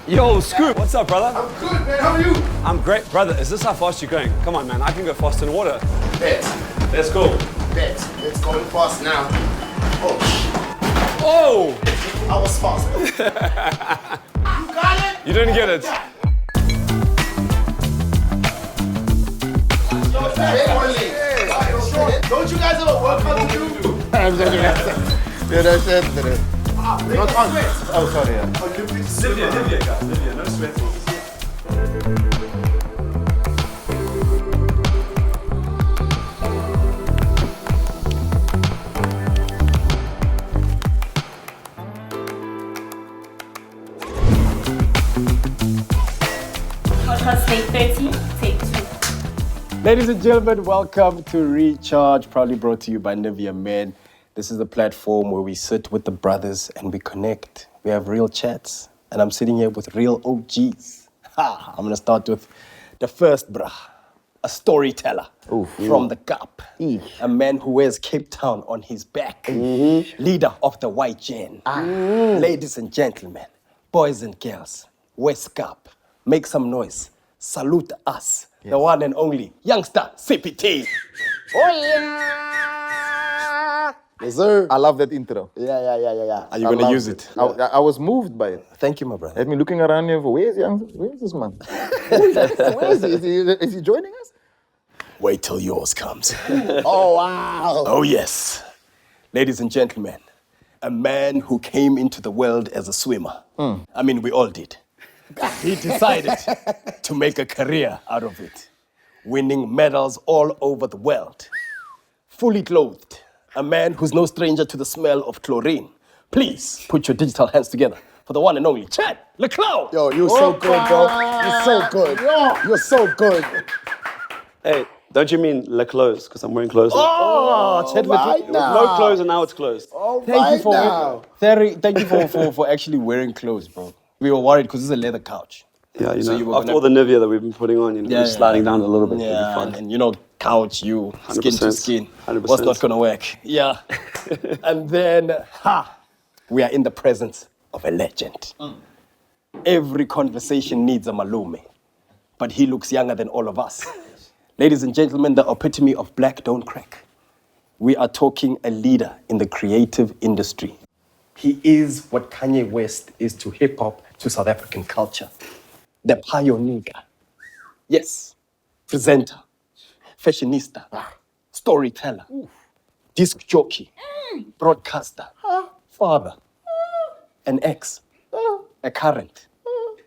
Yo, Scoop, what's up, brother? I'm good, man. How are you? I'm great. Brother, is this how fast you're going? Come on, man. I can go fast in water. Bet. Let's go. Bet. It's going fast now. Oh! I was fast. You got it? You didn't get it. Don't you guys ever work out to do? Not on. Oh, sorry. Yeah. NIVEA, guys. NIVEA, no sweat. Podcast take 13, take 2. Ladies and gentlemen, welcome to Recharge, proudly brought to you by NIVEA Men. This is the platform where we sit with the brothers and we connect. We have real chats, and I'm sitting here with real OGs. I'm gonna start with the first brah, a storyteller from the Kaap, a man who wears Cape Town on his back, leader of the White Gen. Ladies and gentlemen, boys and girls, West Kaap, make some noise. Salute us, the one and only YoungstaCPT. Oh, yeah. Yes, sir. I love that intro. Yeah. Are you gonna use it? I was moved by it. Thank you, my brother. Had me looking around here for where's this man? Where is he? Is he joining us? Wait till yours comes. Oh, wow. Oh, yes. Ladies and gentlemen, a man who came into the world as a swimmer. I mean, we all did. He decided to make a career out of it, winning medals all over the world. Fully clothed, a man who's no stranger to the smell of chlorine. Please put your digital hands together for the one and only Chad Clos. Yo, you're so good, bro. You're so good. You're so good. Hey, don't you mean Le Clos? Because I'm wearing clothes. Oh, Chad right now. No clothes and now it's closed. Thank you for actually wearing clothes, bro. We were worried because this is a leather couch. Yeah, you So know, you were after gonna- all the NIVEA that we've been putting on, we're sliding down a little bit. It'll be Yeah, fun. and you know, couch, you, skin to 100%. skin. 100%. What's not gonna work? Yeah. And then, we are in the presence of a legend. Every conversation needs a malume, but he looks younger than all of us. Ladies and gentlemen, the epitome of black don't crack. We are talking a leader in the creative industry. He is what Kanye West is to hip hop, to South African culture. The pioneer. Yes, presenter, fashionista, storyteller, disc jockey, broadcaster, father, an ex, a current.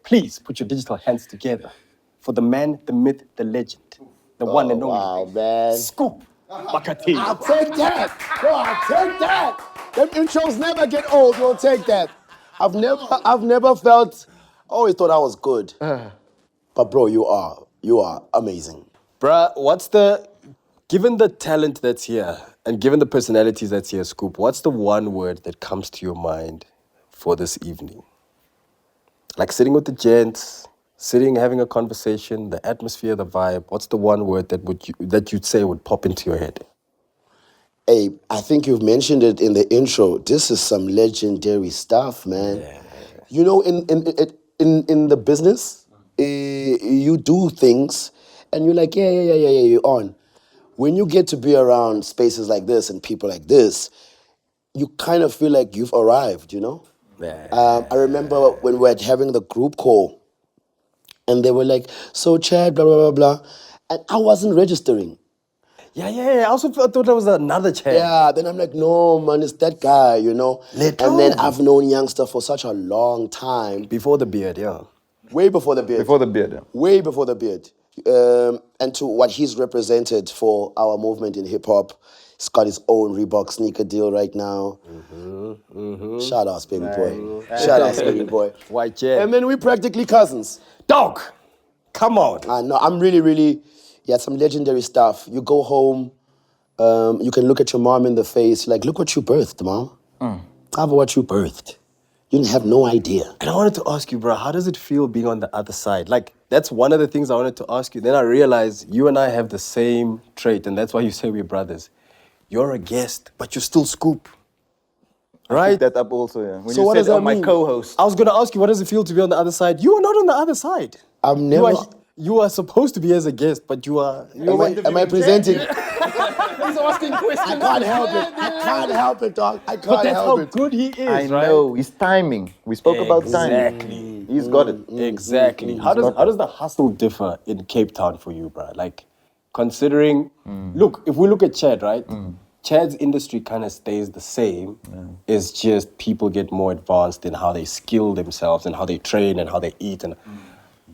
Please put your digital hands together for the man, the myth, the legend, the one and only. Wow, man. Scoop Makhathini. I'll take that. Bro, I'll take that. Them intros never get old. You'll take that. I've never felt, I always thought I was good. But bro, you are amazing. Bruh, given the talent that's here and given the personalities that's here, Scoop, what's the one word that comes to your mind for this evening? Like sitting with the gents, having a conversation, the atmosphere, the vibe. What's the one word that you'd say would pop into your head? Hey, I think you've mentioned it in the intro. This is some legendary stuff, man. Yeah. You know, in the business, you do things and you're like, yeah, you're on. When you get to be around spaces like this and people like this, you kind of feel like you've arrived, you know? Yeah. I remember when we were having the group call and they were like, so Chad, blah, blah, blah, blah. And I wasn't registering. Yeah. I also thought that was another Chad. Yeah, then I'm like, no, man, it's that guy, you know? Let and go. then I've known Youngster for such a long time. Before the beard, yeah. Way before the beard. Before the beard, yeah. Way before the beard. And to what he's represented for our movement in hip-hop. He's got his own Reebok sneaker deal right now. Shout out, baby boy. Shout out, baby boy. White Jet. And then we practically cousins. Dog, come on. I know, I'm really, some legendary stuff. You go home, you can look at your mom in the face, like, look what you birthed, mom. Have what you birthed. You didn't have no idea. And I wanted to ask you, bro, how does it feel being on the other side? Like, that's one of the things I wanted to ask you. Then I realized you and I have the same trait, and that's why you say we're brothers. you're a guest, but you still scoop. I Right? picked that up also, yeah. When So you what said, does that my mean? co-host. I was going to ask you, what does it feel to be on the other side? You are not on the other side. I'm never. You are supposed to be as a guest, but you are. Am I presenting? He's asking questions. I can't help it. I can't help it, dog. I But can't that's help how it. good he is, I right? know, his timing. We spoke about timing. Exactly. He's got it. Exactly. How does the hustle differ in Cape Town for you, bro? Like, considering, look, if we look at Chad, right? Chad's industry kind of stays the same. It's just people get more advanced in how they skill themselves and how they train and how they eat. And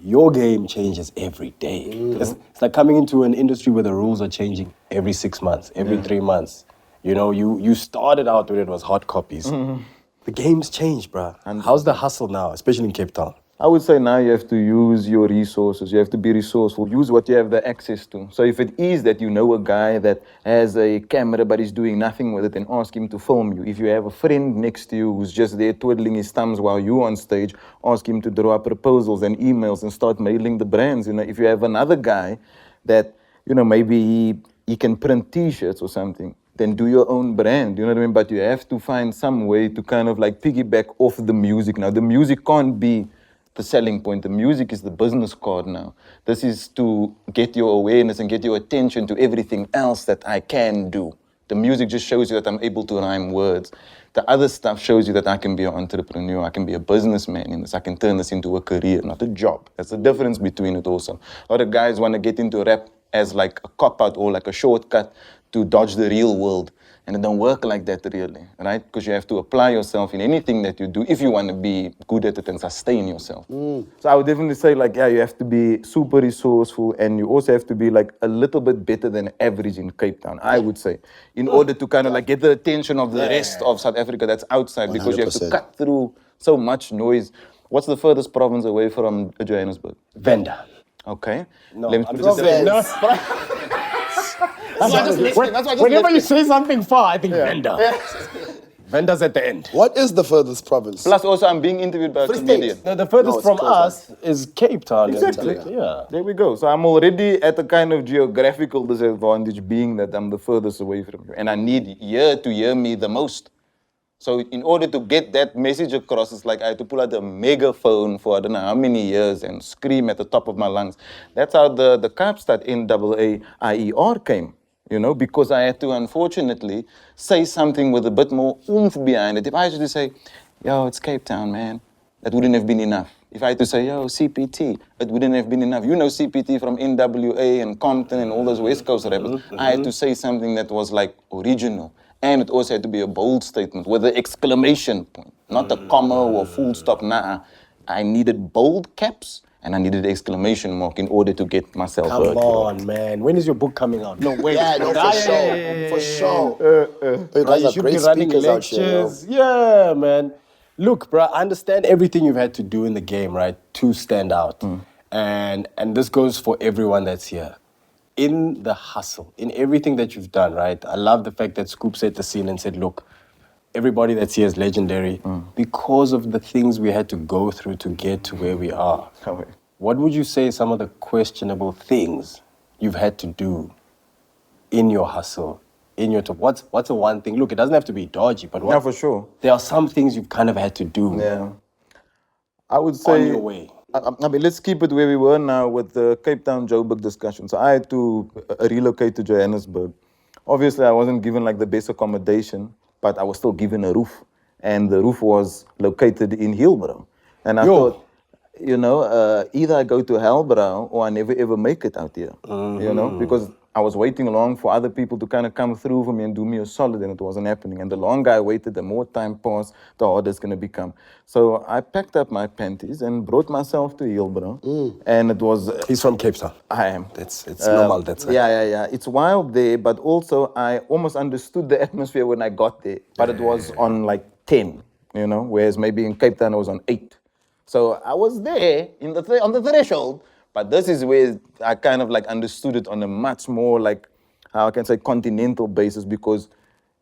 your game changes every day. It's like coming into an industry where the rules are changing every 6 months, every 3 months. You know, you started out when it was hot copies. The game's changed, bro. And how's the hustle now, especially in Cape Town? I would say now you have to use your resources. You have to be resourceful. Use what you have the access to. So if it is that you know a guy that has a camera but is doing nothing with it, then ask him to film you. If you have a friend next to you who's just there twiddling his thumbs while you're on stage, ask him to draw up proposals and emails and start mailing the brands. You know, if you have another guy that, you know, maybe he can print T-shirts or something, then do your own brand, you know what I mean? But you have to find some way to kind of like piggyback off the music. Now, the music can't be the selling point. The music is the business card now. This is to get your awareness and get your attention to everything else that I can do. The music just shows you that I'm able to rhyme words. The other stuff shows you that I can be an entrepreneur, I can be a businessman in this, I can turn this into a career, not a job. That's the difference between it also. A lot of guys want to get into rap as like a cop-out or like a shortcut to dodge the real world. And it don't work like that really, right? Because you have to apply yourself in anything that you do if you want to be good at it and sustain yourself. So I would definitely say like, yeah, you have to be super resourceful and you also have to be like a little bit better than average in Cape Town, I would say, in order to kind of like get the attention of the rest of South Africa that's outside, because you have to 100%. cut through so much noise. What's the furthest province away from Johannesburg? Venda. Okay. No, Let me I'm put just it saying. this No. Whenever you say something far, I think Venda. Venda's at the end. What is the furthest province? Plus also I'm being interviewed by a Free State. comedian. No, the furthest No, it's from close, us is Cape Town. Exactly. Yeah. There we go. So I'm already at a kind of geographical disadvantage, being that I'm the furthest away from you. And I need you to hear me the most. So in order to get that message across, it's like I had to pull out a megaphone for I don't know how many years and scream at the top of my lungs. That's how the Kaapstad NAAIER came, you know, because I had to unfortunately say something with a bit more oomph behind it. If I had to say, yo, it's Cape Town, man, that wouldn't have been enough. If I had to say, yo, CPT, it wouldn't have been enough. You know CPT from NWA and Compton and all those West Coast rappers. I had to say something that was like original. And it also had to be a bold statement with an exclamation point, not a comma or a full stop. Nah, I needed bold caps and I needed an exclamation mark in order to get myself Come heard. on, man. When is your book coming out? No, wait. Yeah, no, for sure. For sure. You Bro, guys you are should great be running speakers out here, yo. lectures. Yeah, man. Look, bro, I understand everything you've had to do in the game, right, to stand out. And this goes for everyone that's here. In the hustle, in everything that you've done, right? I love the fact that Scoop set the scene and said, look, everybody that's here is legendary because of the things we had to go through to get to where we are. Okay. What would you say some of the questionable things you've had to do in your hustle, in your top? What's the one thing? Look, it doesn't have to be dodgy, but Yeah, for sure. there are some things you've kind of had to do Yeah. I would say, on your way. I mean, let's keep it where we were now with the Cape Town Joburg discussion. So I had to relocate to Johannesburg. Obviously, I wasn't given like the best accommodation, but I was still given a roof. And the roof was located in Hillbrow. And I thought, you know, either I go to Hillbrow or I never ever make it out here, you know, because I was waiting long for other people to kind of come through for me and do me a solid, and it wasn't happening. And the longer I waited, the more time passed, the harder it's going to become. So I packed up my panties and brought myself to Hillbrow. And it was... He's from Cape Town. I am. It's normal, that's right. Yeah. It's wild there, but also I almost understood the atmosphere when I got there. But it was on like 10, you know, whereas maybe in Cape Town it was on 8. So I was there in on the threshold, but this is where I kind of like understood it on a much more like, how I can say, continental basis, because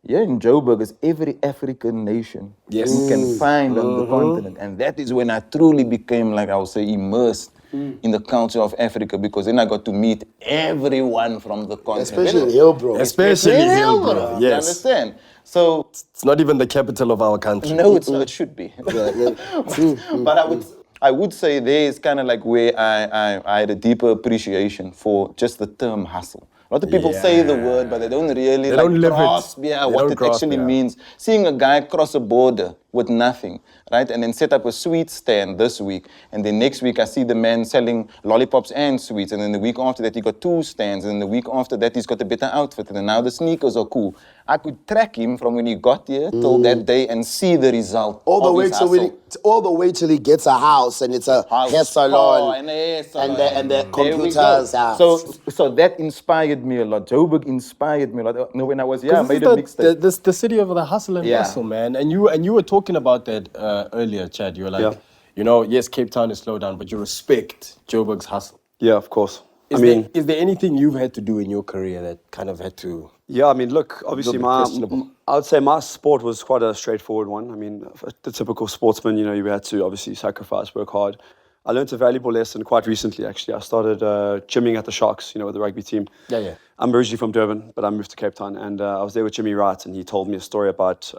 in Joburg is every African nation you can find on the continent. And that is when I truly became, like I would say, immersed in the culture of Africa, because then I got to meet everyone from the continent. Especially in Hillbrow. Especially In Hillbrow, Hillbrow, you yes. understand? So It's not even the capital of our country. no, it should be. But I would say there is kind of like where I had a deeper appreciation for just the term hustle. A lot of people say the word, but they don't really They don't live it. grasp They what don't it grasp, actually yeah. means. Seeing a guy cross a border with nothing, right? And then set up a sweet stand this week. And then next week I see the man selling lollipops and sweets. And then the week after that he got 2 stands. And then the week after that he's got a better outfit. And then now the sneakers are cool. I could track him from when he got here till that day and see the result All the of way his till hustle. all the way till he gets a house and it's a hair salon and a hair salon. and the There we go. computers. So that inspired me a lot. Joburg inspired me a lot. You know, when I was young, I made a mixtape. This the city of the hustle and Yeah. bustle, man. And you were talking about that earlier, Chad. You were like, Yeah. you know, yes, Cape Town is slowed down, but you respect Joburg's hustle. Yeah, of course. Is there anything you've had to do in your career that kind of had to? Yeah, I mean, look, obviously, Little bit questionable. I would say my sport was quite a straightforward one. I mean, the typical sportsman, you know, you had to obviously sacrifice, work hard. I learned a valuable lesson quite recently, actually. I started gymming at the Sharks, you know, with the rugby team. Yeah. I'm originally from Durban, but I moved to Cape Town, and I was there with Jimmy Wright, and he told me a story about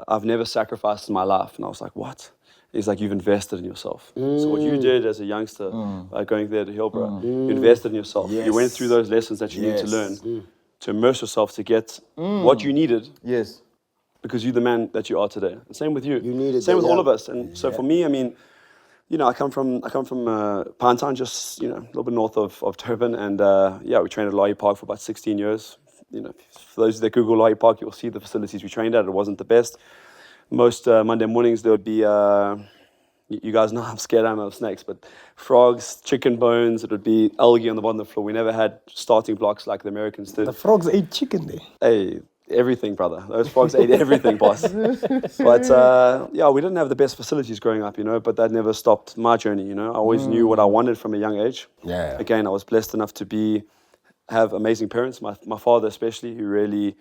I've never sacrificed in my life, and I was like, what? He's like, you've invested in yourself. So what you did as a youngster, going there to Hillbrow, you invested in yourself. You went through those lessons that you need to learn, to immerse yourself, to get what you needed, Yes. because you're the man that you are today. And same with you. You needed same that, with all yeah. of us. And so for me, I mean, you know, I come from Pinetown, just, you know, a little bit north of Durban, and yeah, we trained at Loyi Park for about 16 years. You know, for those that Google Loyi Park, you'll see the facilities we trained at. It wasn't the best. Most Monday mornings there would be, you guys know I'm scared of snakes, but frogs, chicken bones, it would be algae on the bottom of the floor. We never had starting blocks like the Americans did. The frogs ate chicken there. Hey, everything, brother. Those frogs ate everything, boss. But yeah, we didn't have the best facilities growing up, you know, but that never stopped my journey, you know. I always knew what I wanted from a young age. Yeah. Again, I was blessed enough to have amazing parents, my father especially, who really,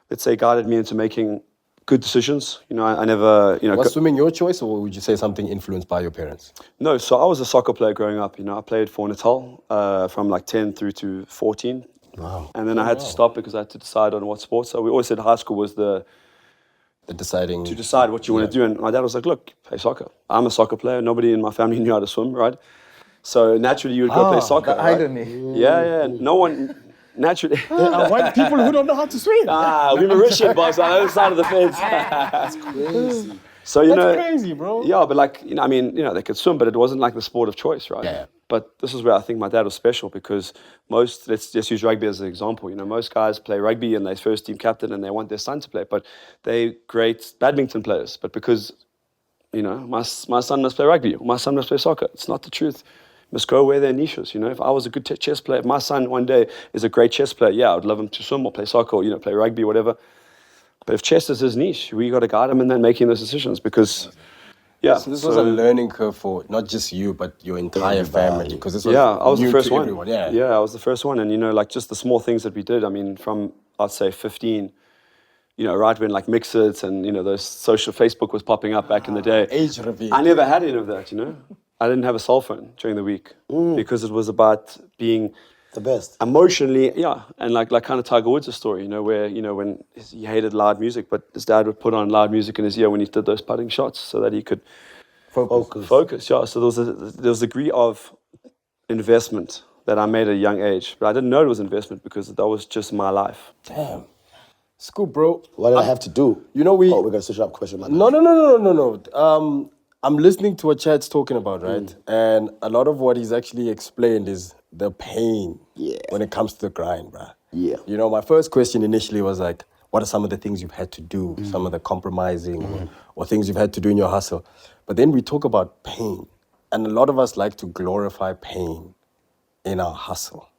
let's say, guided me into making good decisions. You know, I never, you know. Was swimming your choice, or would you say something influenced by your parents? No, so I was a soccer player growing up. You know, I played for Natal from like 10 through to 14. Wow. And then I had to stop because I had to decide on what sport. So we always said high school was The deciding. to decide what you want to do. And my dad was like, look, play soccer. I'm a soccer player. Nobody in my family knew how to swim, right? So naturally you would go play soccer, The right? irony. Yeah. No one, naturally. White people who don't know how to swim. We're Mauritian, boss, on the other side of the fence. That's Crazy. So, you know. That's crazy, bro. Yeah, but like, you know, I mean, you know, they could swim, but it wasn't like the sport of choice, right? Yeah. But this is where I think my dad was special, because let's just use rugby as an example. You know, most guys play rugby and they're first team captain and they want their son to play, but they're great badminton players. But because, you know, my son must play rugby, or my son must play soccer. It's not the truth. Must go where their niches. You know, if I was a good chess player, if my son one day is a great chess player, yeah, I would love him to swim or play soccer or, you know, play rugby, whatever. But if chess is his niche, we got to guide him in then making those decisions, because, yeah. So this was a learning curve for not just you, but your entire family. Because this was I was the new first to one. everyone. Yeah. I was the first one. And, you know, like just the small things that we did, I mean, from, I'd say 15, you know, right when like Mixit and, you know, those social Facebook was popping up back in the day. Age reveal. I never had any of that, you know. I didn't have a cell phone during the week because it was about being The best. emotionally, and like kind of Tiger Woods' story, you know, where, you know, when he hated loud music, but his dad would put on loud music in his ear when he did those putting shots so that he could focus. Yeah, so there was a degree of investment that I made at a young age, but I didn't know it was investment because that was just my life. Damn. It's cool, bro. What did I have to do? You know, we're going to switch up question, man. No. I'm listening to what Chad's talking about, right? And a lot of what he's actually explained is the pain when it comes to the grind, bruh. Yeah. You know, my first question initially was like, what are some of the things you've had to do? Some of the compromising or things you've had to do in your hustle. But then we talk about pain. And a lot of us like to glorify pain in our hustle.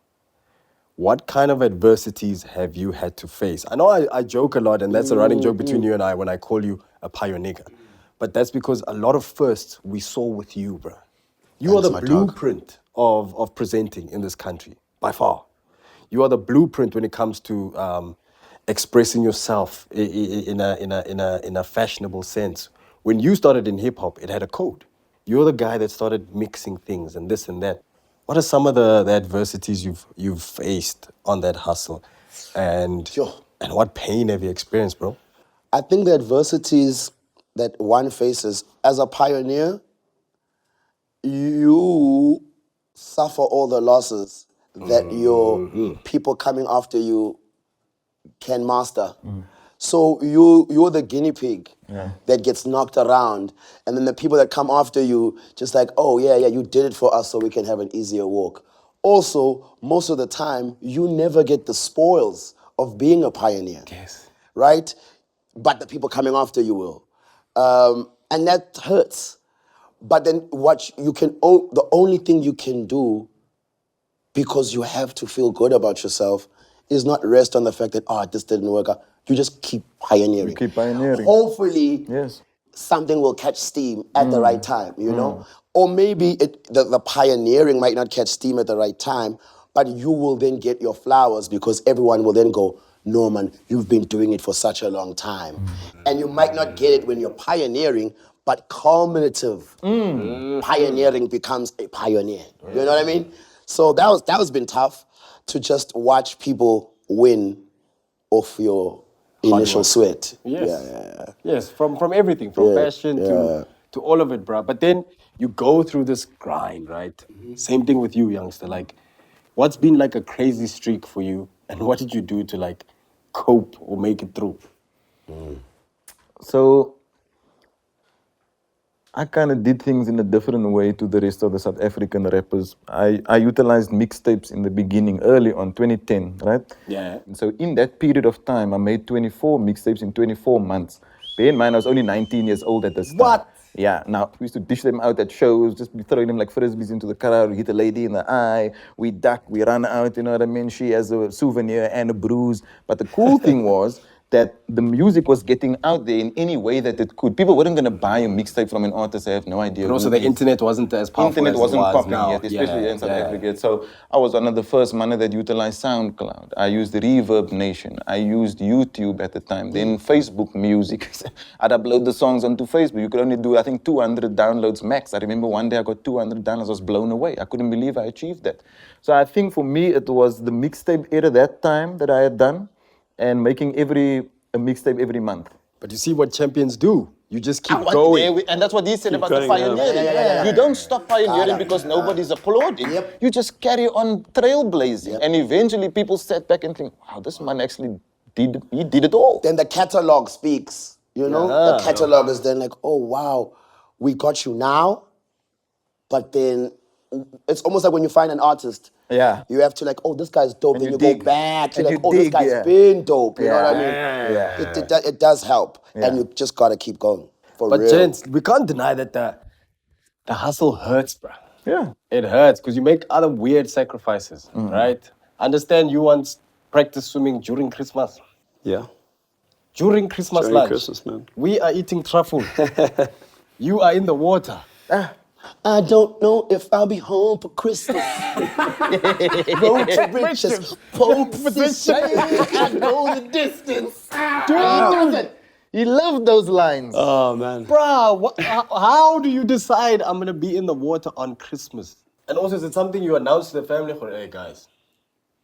What kind of adversities have you had to face? I know I joke a lot, and that's a running joke between you and I when I call you a pioneer. But that's because a lot of firsts we saw with you, bruh. You are the blueprint of presenting in this country, by far. You are the blueprint when it comes to expressing yourself in a fashionable sense. When you started in hip hop, it had a code. you're the guy that started mixing things and this and that. What are some of the adversities you've faced on that hustle? And Sure. and what pain have you experienced, bro? I think the adversities that one faces as a pioneer, you suffer all the losses that your people coming after you can master. So you're the guinea pig that gets knocked around, and then the people that come after you just like, oh yeah, you did it for us so we can have an easier walk. Also, most of the time, you never get the spoils of being a pioneer. Yes. Right? But the people coming after you will. And that hurts. But then the only thing you can do, because you have to feel good about yourself, is not rest on the fact that, this didn't work out. You just keep pioneering. You keep pioneering. Hopefully, Yes. something will catch steam at the right time, you know? Or maybe the pioneering might not catch steam at the right time, but you will then get your flowers because everyone will then go, Norman, you've been doing it for such a long time. And you might not get it when you're pioneering, but culminative pioneering becomes a pioneer. You know what I mean? So that was been tough to just watch people win off your initial sweat. Yes. Yes, from everything, from passion to all of it, bro. But then you go through this grind, right? Same thing with you, youngster. Like, what's been like a crazy streak for you, and what did you do to like cope or make it through? So I kind of did things in a different way to the rest of the South African rappers. I utilized mixtapes in the beginning, early on, 2010, right? Yeah. And so in that period of time, I made 24 mixtapes in 24 months. Bear in mind, I was only 19 years old at this time. What? Yeah, now we used to dish them out at shows, just be throwing them like frisbees into the crowd, we hit a lady in the eye, we duck, we run out, you know what I mean? She has a souvenir and a bruise. But the cool thing was that the music was getting out there in any way that it could. People weren't going to buy a mixtape from an artist. I have no idea. But also the internet wasn't as powerful Internet as wasn't it was popping now. yet, especially here in South Africa. So I was one of the first men that utilized SoundCloud. I used Reverb Nation. I used YouTube at the time. Then Facebook Music. I'd upload the songs onto Facebook. You could only do, I think, 200 downloads max. I remember one day I got 200 downloads. I was blown away. I couldn't believe I achieved that. So I think for me, it was the mixtape era that time that I had done, and making a mixtape every month. But you see what champions do. You just keep going. And that's what he said about the going, pioneering. You don't stop pioneering because nobody's applauding. You just carry on trailblazing. And eventually people sat back and think, wow, this man actually did it all. Then the catalog speaks, you know? The catalog is then like, oh, wow, we got you now. But then it's almost like when you find an artist, you have to like, oh, this guy's dope. And then you you dig. go back. You're And like, you oh, this dig, guy's been dope. You know what I mean? Yeah. It does help. And you just got to keep going. For But real. gents, we can't deny that the hustle hurts, bro. Yeah. It hurts because you make other weird sacrifices, right? Understand you once practiced swimming during Christmas. Yeah. During Christmas During lunch. Christmas, man. We are eating truffle. You are in the water. I don't know if I'll be home for Christmas. Road to riches, pole position. I go the distance. He loved those lines. Oh, man. Bruh, how do you decide I'm going to be in the water on Christmas? And also, is it something you announce to the family? Hey, guys.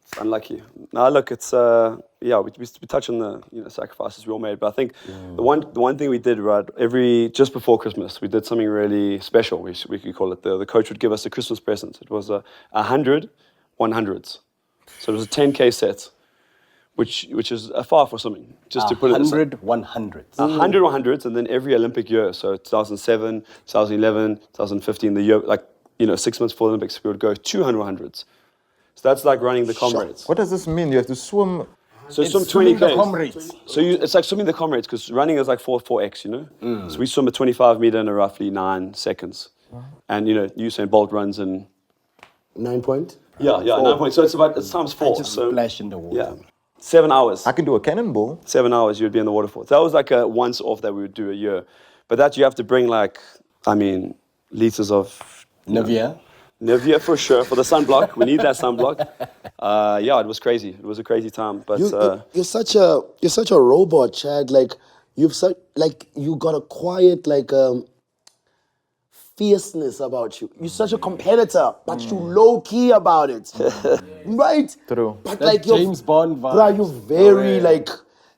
It's unlucky. Now, look, it's, we touch on the sacrifices we all made, but I think the one thing we did, right, just before Christmas, we did something really special, we could call it. The coach would give us a Christmas present. It was 100 100s. So it was a 10K set, which is a far for swimming. Just to put it 100 100s. 100 100s, and then every Olympic year, so 2007, 2011, 2015, the year, 6 months before the Olympics, we would go 200 100s. So that's like running the comrades. What does this mean? You have to swim. So It's swim swimming 20 the comrades. So it's like swimming the comrades, because running is like 4x, you know? So we swim a 25 meter in roughly 9 seconds. And, Usain Bolt runs in... 9 point? Yeah, 9 points. So it's times 4. Just so, splash in the water. yeah. 7 hours. I can do a cannonball. 7 hours you'd be in the water for. So that was like a once off that we would do a year. But that you have to bring liters of... NIVEA. NIVEA for sure, for the sunblock. We need that sunblock. It was crazy. It was a crazy time. But You're such a robot, Chad. Like you got a quiet fierceness about you. You're such a competitor, but you low key about it, right? True. But That like you're, James Bond bro, vibes. you're very Yeah. like,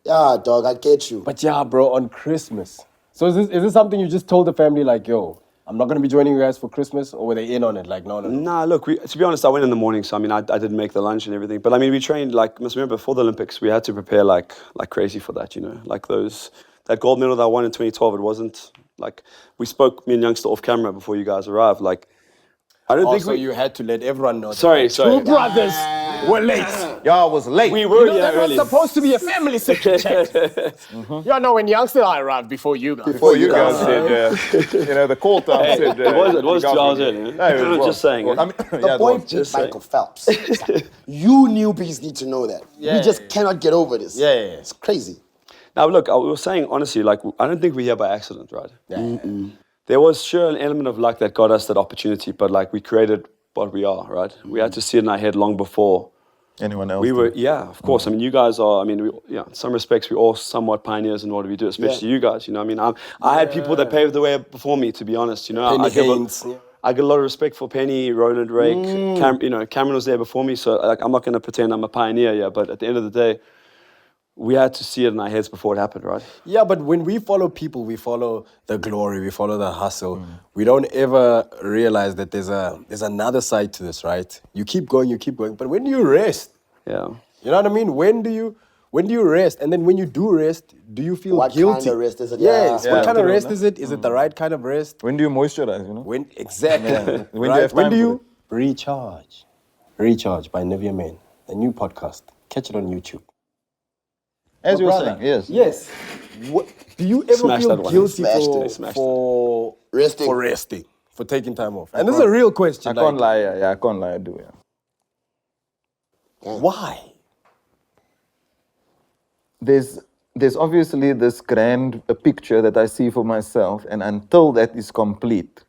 yeah, dog. I get you. But yeah, bro, on Christmas. So is this something you just told the family, like, yo, I'm not gonna be joining you guys for Christmas, or were they in on it? Like, no. Nah, look, to be honest, I went in the morning, so I mean, I didn't make the lunch and everything. But I mean, we trained, like, must remember, before the Olympics, we had to prepare like crazy for that, you know? Like that gold medal that I won in 2012, it wasn't, like, we spoke, me and Youngster, off camera before you guys arrived. Like, I don't think Also, you had to let everyone know. Sorry. Two brothers were late. Y'all was late. We were, yeah, That was early. supposed to be a family secret check. Y'all know when Youngster arrived before you guys. Before you guys said, you know, the call time said. It was 2 hours early. No, it was, Just saying. well, I mean, The yeah, it boy was. beat Michael Phelps. You newbies need to know that. Yeah. We just cannot get over this. Yeah. It's crazy. Now, look, I was saying, honestly, like, I don't think we're here by accident, right? There was sure an element of luck that got us that opportunity, but, like, we created what we are, right? We had to see it in our head long before. Anyone else? We were, did. yeah, of course. I mean, you guys are, I mean, in some respects, we're all somewhat pioneers in what we do, especially you guys, you know. I mean, I had people that paved the way before me, to be honest, you know. Penny I give Haynes. I get a lot of respect for Penny, Roland, Rake, Cameron was there before me, so like, I'm not going to pretend I'm a pioneer, yeah, but at the end of the day, we had to see it in our heads before it happened, right? Yeah, but when we follow people, we follow the glory, we follow the hustle. We don't ever realize that there's another side to this, right? You keep going, but when do you rest? Yeah. You know what I mean? When do you rest? And then when you do rest, do you feel What guilty? kind of rest is it? Yes. Yeah. What kind of true, rest no? is it? Is it the right kind of rest? When do you moisturize, you know? When exactly. When do you right? have When time do for you recharge? Recharge by NIVEA Men, a new podcast. Catch it on YouTube. As you were Brother, saying, yes. Yes. What, do you ever Smash feel that one. guilty Smashed for, it. Smashed for Resting. For resting, for taking time off? And this is a real question. I can't lie, I can't lie, I do, yeah. Why? There's obviously this grand picture that I see for myself, and until that is complete,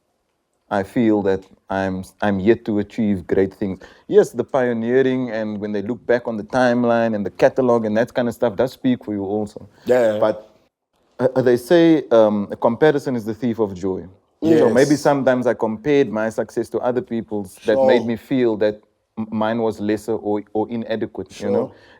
I feel that I'm yet to achieve great things. Yes, the pioneering, and when they look back on the timeline and the catalog and that kind of stuff does speak for you also. Yeah. But they say a comparison is the thief of joy. So Yes. maybe sometimes I compared my success to other people's that made me feel that mine was lesser or inadequate. You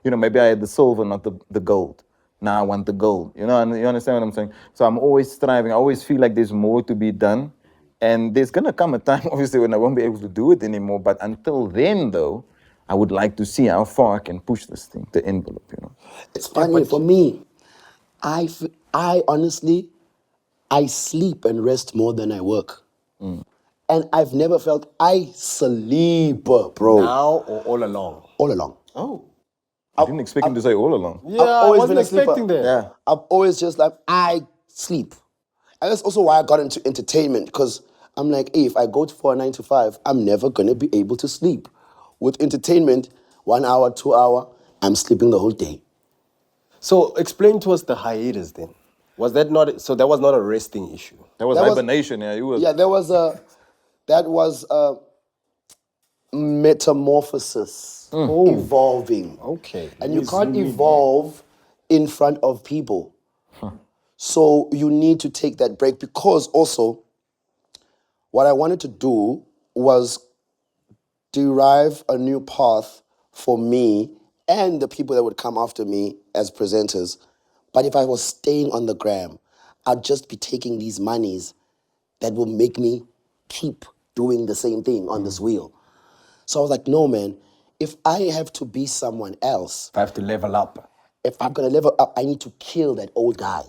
know, maybe I had the silver, not the gold. Now I want the gold. You know, and you understand what I'm saying? So I'm always striving. I always feel like there's more to be done. And there's gonna come a time, obviously, when I won't be able to do it anymore. But until then, though, I would like to see how far I can push this thing, the envelope, you know. It's funny for me. I honestly, I sleep and rest more than I work. And I've never felt I sleep, bro. Now or all along? All along. Oh. I didn't expect him to say all along. Yeah, I've I always wasn't been a sleeper. expecting that. Yeah. I've always just like, I sleep. And that's also why I got into entertainment, because I'm like, hey, if I go for a 9 to 5, I'm never gonna be able to sleep. With entertainment, 1 hour, 2 hour, I'm sleeping the whole day. So explain to us the hiatus then. Was that not, so that was not a resting issue? That was That was- hibernation, yeah. You were, Yeah, that was a metamorphosis, evolving. Okay. And you can't evolve in front of people. So you need to take that break, because also what I wanted to do was derive a new path for me and the people that would come after me as presenters. But if I was staying on the gram, I'd just be taking these monies that will make me keep doing the same thing on this wheel. So I was like, no, man, if I have to be someone else, If I have to level up. if I'm gonna level up, I need to kill that old guy.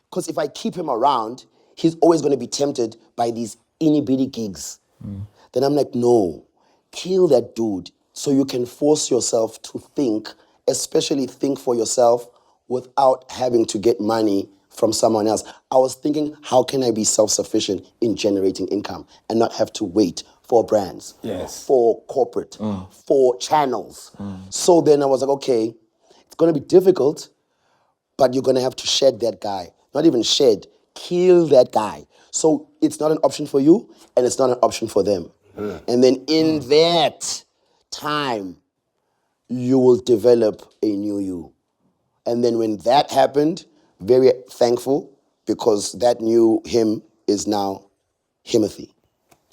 Because if I keep him around, he's always gonna be tempted by these itty-bitty gigs. Then I'm like, no, kill that dude so you can force yourself to think, especially think for yourself without having to get money from someone else. I was thinking, how can I be self-sufficient in generating income and not have to wait for brands, Yes. for corporate, for channels. So then I was like, okay, it's gonna be difficult, but you're gonna have to shed that guy. Not even shed, kill that guy. So it's not an option for you, and it's not an option for them. And then in that time, you will develop a new you. And then when that happened, very thankful, because that new him is now Himothy.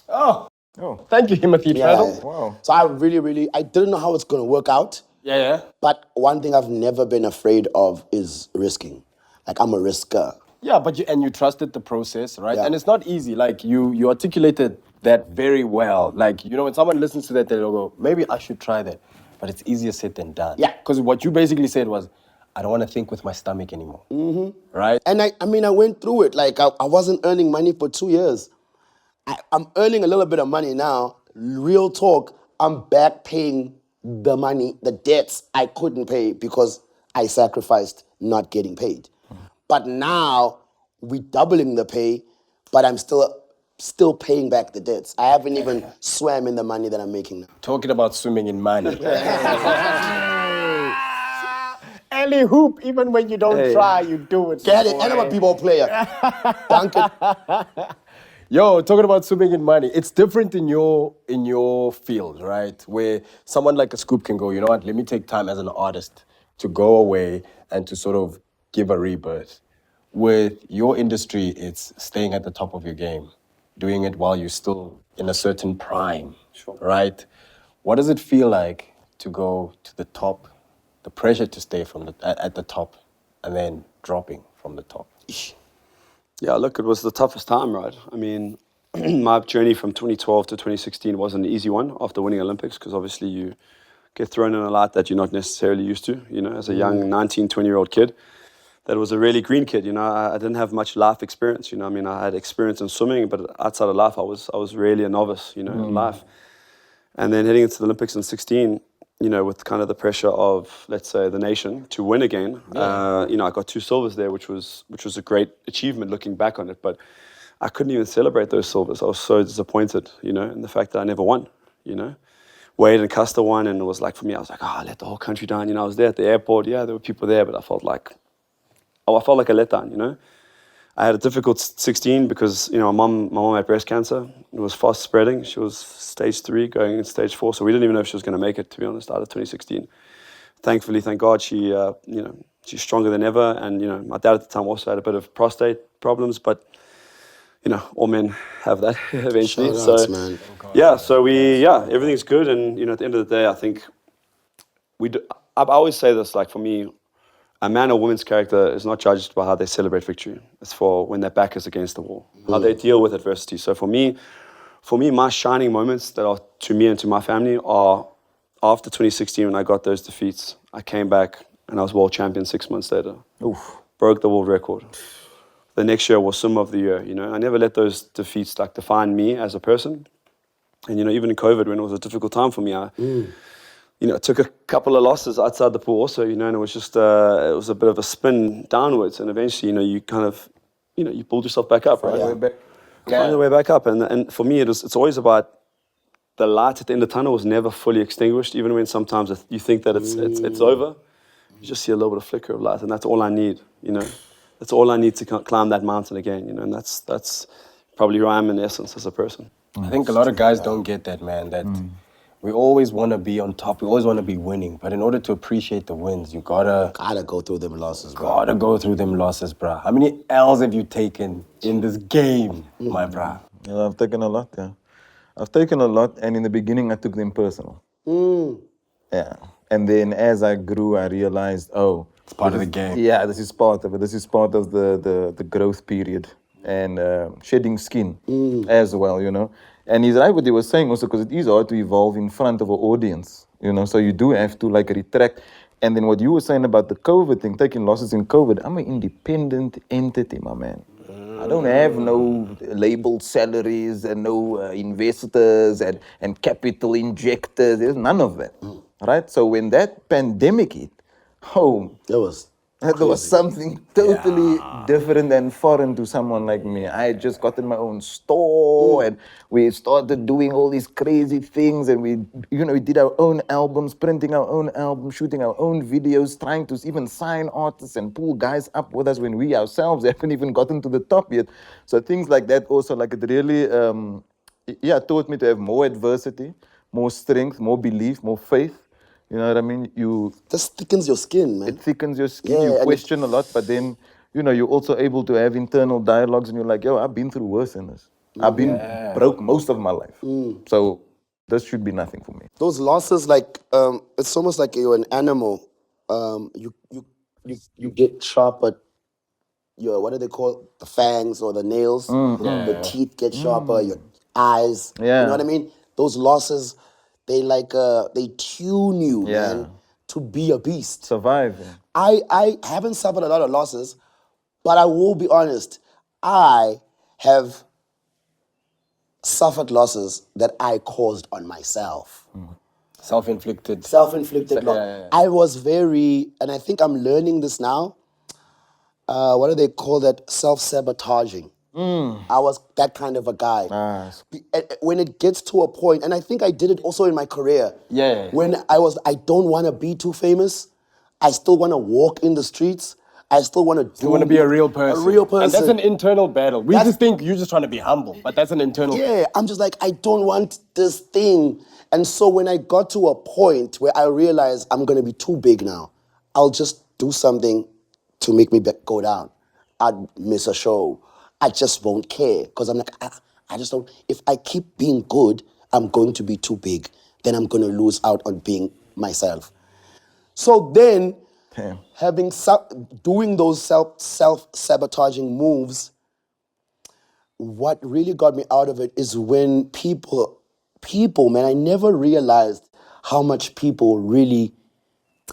Oh, Oh, thank you, Himothy Treadle. wow. So I really, I didn't know how it's gonna work out. Yeah. But one thing I've never been afraid of is risking. Like I'm a risker. Yeah, but you trusted the process, right? Yeah. And it's not easy. Like you articulated that very well. Like, you know, when someone listens to that, they'll go, maybe I should try that. But it's easier said than done. Yeah. Because what you basically said was, I don't want to think with my stomach anymore. Mm-hmm. Right? And I mean, I went through it. Like I wasn't earning money for 2 years. I'm earning a little bit of money now. Real talk, I'm back paying the money, the debts I couldn't pay because I sacrificed not getting paid. But now we doubling the pay, but I'm still paying back the debts. I haven't even swam in the money that I'm making now. Talking about swimming in money. Alley hoop, even when you don't try, you do it. Get it? And I'm a b-ball player. Dunk it. Yo, talking about swimming in money, it's different in your field, right? Where someone like a Scoop can go, you know what, let me take time as an artist to go away and to sort of give a rebirth. With your industry, it's staying at the top of your game, doing it while you're still in a certain prime, right? What does it feel like to go to the top, the pressure to stay at the top, and then dropping from the top? Yeah, look, it was the toughest time, right? I mean, my journey from 2012 to 2016 wasn't an easy one after winning Olympics, because obviously you get thrown in a lot that you're not necessarily used to, you know, as a young 19, 20-year-old kid. That was a really green kid, you know. I didn't have much life experience, you know. I mean, I had experience in swimming, but outside of life, I was really a novice, you know, in life. And then heading into the Olympics in 16, you know, with kind of the pressure of, let's say, the nation to win again, you know, I got 2 silvers there, which was a great achievement looking back on it. But I couldn't even celebrate those silvers. I was so disappointed, you know, in the fact that I never won, you know. Wade and Custer won, and it was like, for me, I was like, I let the whole country down. You know, I was there at the airport. Yeah, there were people there, but I felt like a letdown, you know. I had a difficult 16 because, you know, my mom had breast cancer. It was fast spreading. She was stage 3 going into stage 4. So we didn't even know if she was going to make it, to be honest, out of 2016. Thankfully, thank God, she, you know, she's stronger than ever. And, you know, my dad at the time also had a bit of prostate problems, but, you know, all men have that eventually. Shout outs, So, man. yeah, so everything's good. And, you know, at the end of the day, I think I always say this, like, for me, a man or woman's character is not judged by how they celebrate victory. It's for when their back is against the wall, how they deal with adversity. So for me, my shining moments that are to me and to my family are after 2016 when I got those defeats. I came back and I was world champion 6 months later. Broke the world record. The next year was swimmer of the year. You know, I never let those defeats like define me as a person. And you know, even in COVID, when it was a difficult time for me, you know, I took a couple of losses outside the pool also, you know, and it was just, it was a bit of a spin downwards. And eventually, you know, you kind of, you know, you pulled yourself back up, right? Find your way back up. And for me, it's always about the light at the end of the tunnel was never fully extinguished, even when sometimes you think that it's over. You just see a little bit of flicker of light, and that's all I need, you know. That's all I need to climb that mountain again, you know, and that's probably who I am in essence as a person. I think a lot of guys don't get that, man, that we always want to be on top. We always want to be winning. But in order to appreciate the wins, you gotta go through them losses, bro. gotta go through them losses, bruh. How many L's have you taken in this game, my bruh? Yeah, I've taken a lot, yeah. I've taken a lot, and in the beginning, I took them personal. Yeah. And then as I grew, I realized, It's part of the game. yeah, this is part of it. This is part of the growth period and shedding skin as well, you know. And he's right what he was saying also, because it is hard to evolve in front of an audience, you know. So you do have to like retract. And then what you were saying about the COVID thing, taking losses in COVID, I'm an independent entity, my man. I don't have no labeled salaries and no investors and capital injectors. There's none of that, right? So when that pandemic hit, there was something totally different and foreign to someone like me. I had just gotten my own store and we started doing all these crazy things, and we did our own albums, printing our own albums, shooting our own videos, trying to even sign artists and pull guys up with us when we ourselves haven't even gotten to the top yet. So things like that also, like it really, taught me to have more adversity, more strength, more belief, more faith. You know what I mean? This thickens your skin, man. It thickens your skin. Yeah, you and question a lot, but then, you know, you're also able to have internal dialogues, and you're like, yo, I've been through worse than this. I've been broke most of my life. So this should be nothing for me. Those losses, like, it's almost like you're an animal. You get sharp at your, what do they call, the fangs or the nails? Your teeth get sharper, your eyes. You know what I mean? Those losses, they like, they tune you, man, to be a beast. Surviving. I haven't suffered a lot of losses, but I will be honest, I have suffered losses that I caused on myself. Self-inflicted. Self-inflicted loss. I was very, and I think I'm learning this now. What do they call that? Self-sabotaging. I was that kind of a guy. When it gets to a point, and I think I did it also in my career. When I don't want to be too famous. I still want to walk in the streets. I still want to do. You want to be a real person. A real person. And that's an internal battle. We just think you're just trying to be humble, but that's an internal. Yeah, I'm just like, I don't want this thing. And so when I got to a point where I realized I'm going to be too big now, I'll just do something to make me go down. I'd miss a show. I just won't care because I'm like, I just don't. If I keep being good, I'm going to be too big. Then I'm going to lose out on being myself. So then, doing those self-sabotaging moves, what really got me out of it is when people, man, I never realized how much people really